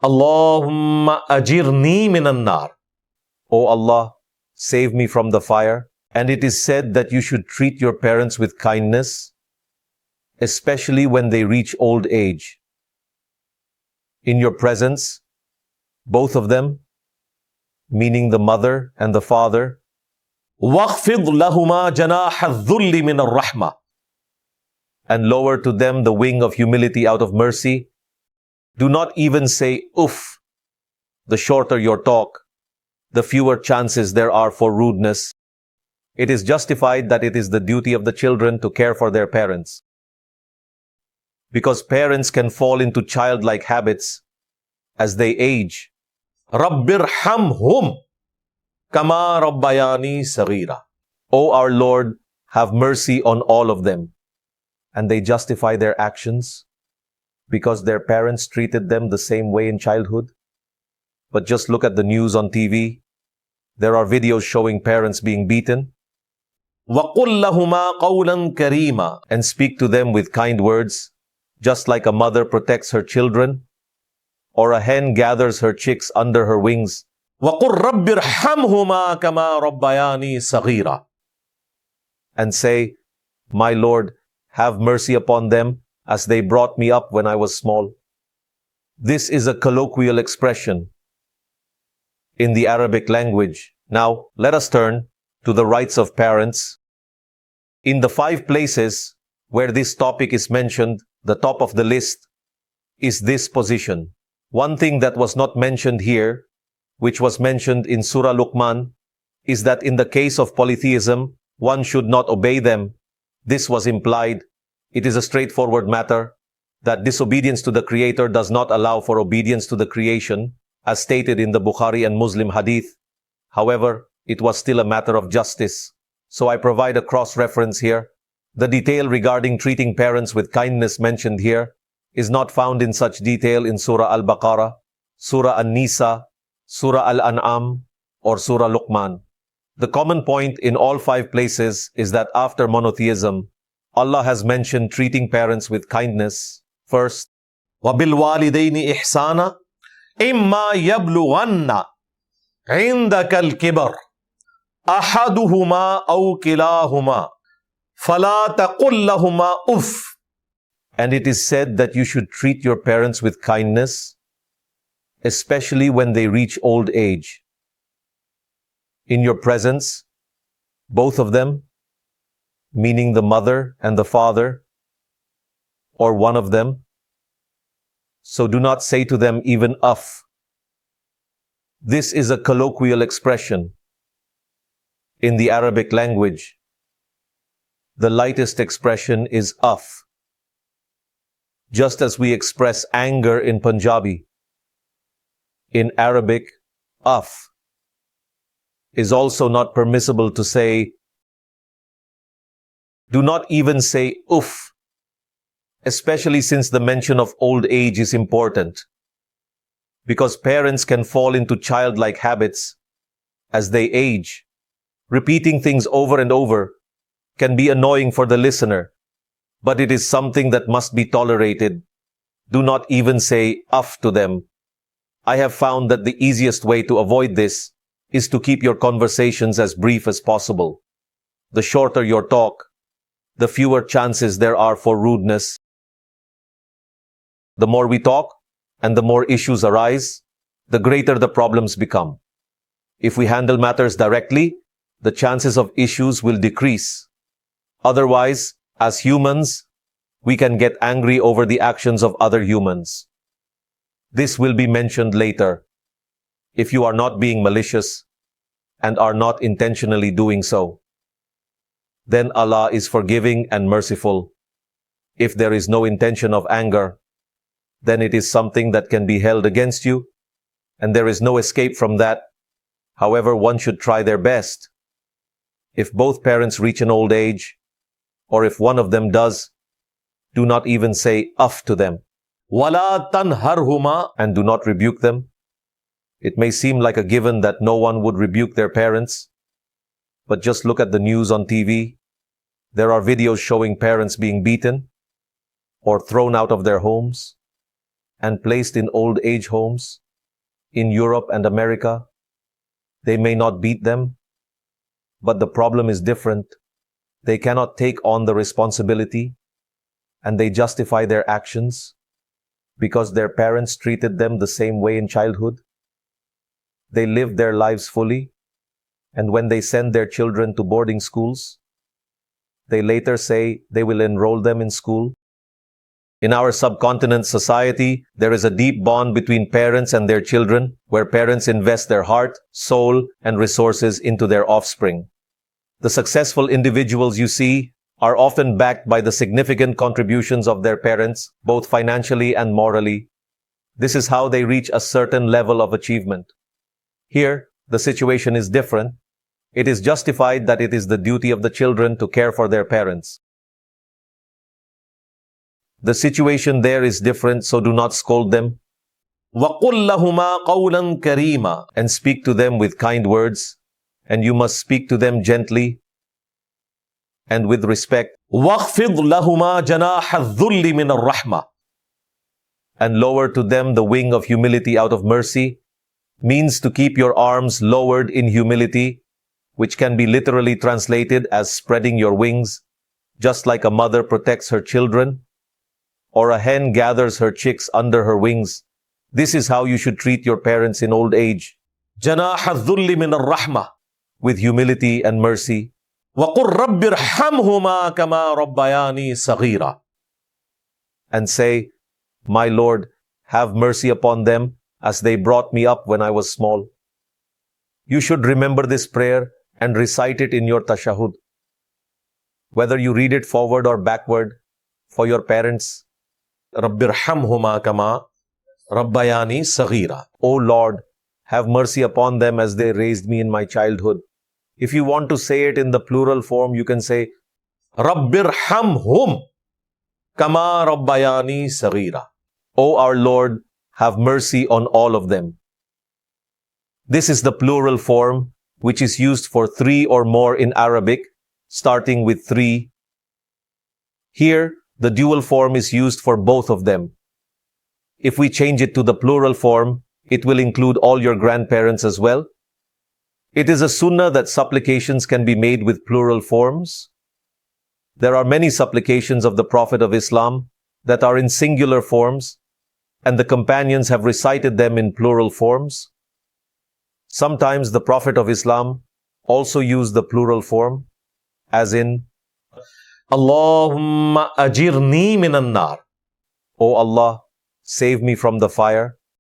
Allahumma ajirni minan nar. O Allah, save me from the fire. And it is said that you should treat your parents with kindness, especially when they reach old age. In your presence, both of them, meaning the mother and the father, وَاخْفِضْ لَهُمَا جَنَاحَ الذُّلِّ مِنَ الرَّحْمَةِ, and lower to them the wing of humility out of mercy. Do not even say uff. The shorter your talk, the fewer chances there are for rudeness. It is justified that it is the duty of the children to care for their parents, because parents can fall into childlike habits as they age. رَبِّرْحَمْهُمْ كَمَا رَبَّيَانِي صَغِيرًا. O our Lord, have mercy on all of them. And they justify their actions because their parents treated them the same way in childhood. But just look at the news on TV. There are videos showing parents being beaten. وَقُلْ لَهُمَا قَوْلًا كَرِيمًا, and speak to them with kind words, just like a mother protects her children, or a hen gathers her chicks under her wings. وَقُلْ رَبِّ ارْحَمْهُمَا كَمَا رَبَّيَانِي صَغِيرًا, and say, my Lord, have mercy upon them as they brought me up when I was small. This is a colloquial expression in the Arabic language. Now, let us turn to the rights of parents. In the 5 places where this topic is mentioned, the top of the list is this position. One thing that was not mentioned here, which was mentioned in Surah Luqman, is that in the case of polytheism, one should not obey them. This was implied. It is a straightforward matter that disobedience to the Creator does not allow for obedience to the creation, as stated in the Bukhari and Muslim hadith. However, it was still a matter of justice. So I provide a cross-reference here. The detail regarding treating parents with kindness mentioned here is not found in such detail in Surah Al-Baqarah, Surah An-Nisa, Surah Al-An'am, or Surah Luqman. The common point in all 5 places is that after monotheism, Allah has mentioned treating parents with kindness. First, وَبِالْوَالِدَيْنِ إِحْسَانًا إِمَّا يَبْلُغَنَّ عِنْدَكَ الْكِبَرِ أَحَدُهُمَا أَوْ كِلَاهُمَا فَلَا تَقُلْ لَهُمَا أُفٍّ. And it is said that you should treat your parents with kindness, especially when they reach old age. In your presence, both of them, meaning the mother and the father, or one of them. So do not say to them even uff. This is a colloquial expression in the Arabic language. The lightest expression is uff. Just as we express anger in Punjabi, in Arabic, uff is also not permissible to say. Do not even say uff, especially since the mention of old age is important, because parents can fall into childlike habits as they age. Repeating things over and over can be annoying for the listener, but it is something that must be tolerated. Do not even say uff to them. I have found that the easiest way to avoid this is to keep your conversations as brief as possible. The shorter your talk, the fewer chances there are for rudeness. The more we talk and the more issues arise, the greater the problems become. If we handle matters directly, the chances of issues will decrease. Otherwise, as humans, we can get angry over the actions of other humans. This will be mentioned later. If you are not being malicious and are not intentionally doing so, then Allah is forgiving and merciful. If there is no intention of anger, then it is something that can be held against you, and there is no escape from that. However, one should try their best. If both parents reach an old age, or if one of them does, do not even say uff to them. وَلَا تَنْهَرْهُمَا, and do not rebuke them. It may seem like a given that no one would rebuke their parents, but just look at the news on TV. There are videos showing parents being beaten or thrown out of their homes. and placed in old age homes in Europe and America. They may not beat them, but the problem is different. They cannot take on the responsibility, and they justify their actions because their parents treated them the same way in childhood. They live their lives fully, and when they send their children to boarding schools, they later say they will enroll them in school. In our subcontinent society, there is a deep bond between parents and their children, where parents invest their heart, soul, and resources into their offspring. The successful individuals you see are often backed by the significant contributions of their parents, both financially and morally. This is how they reach a certain level of achievement. Here, the situation is different. It is justified that it is the duty of the children to care for their parents. The situation there is different, so do not scold them. وَقُلْ لَهُمَا قَوْلًا كَرِيمًا, and speak to them with kind words, and you must speak to them gently and with respect. وَخْفِضْ لَهُمَا جَنَاحَ الذُّلِّ مِنَ الرَّحْمَةِ, and lower to them the wing of humility out of mercy, means to keep your arms lowered in humility, which can be literally translated as spreading your wings, just like a mother protects her children, or a hen gathers her chicks under her wings. This is how you should treat your parents in old age. جَنَاحَ الذُّلِّ مِنَ الرَّحْمَةِ, with humility and mercy. وَقُلْ رَبِّ ارْحَمْهُمَا كَمَا رَبَّيَانِي صَغِيرًا, and say, my Lord, have mercy upon them as they brought me up when I was small. You should remember this prayer and recite it in your tashahud. Whether you read it forward or backward, for your parents, رَبِّ ارْحَمْهُمَا كَمَا رَبَّيَانِي صَغِيرًا. O Lord, have mercy upon them as they raised me in my childhood. If you want to say it in the plural form, you can say, رَبِّ ارْحَمْهُمْ كَمَا رَبَّيَانِي صَغِيرًا. O our Lord, have mercy on all of them. This is the plural form, which is used for 3 or more in Arabic, starting with 3. Here, the dual form is used for both of them. If we change it to the plural form, it will include all your grandparents as well. It is a sunnah that supplications can be made with plural forms. There are many supplications of the Prophet of Islam that are in singular forms, and the companions have recited them in plural forms. Sometimes the Prophet of Islam also used the plural form, as in, Allahumma ajirni minan nar. O Allah, save me from the fire.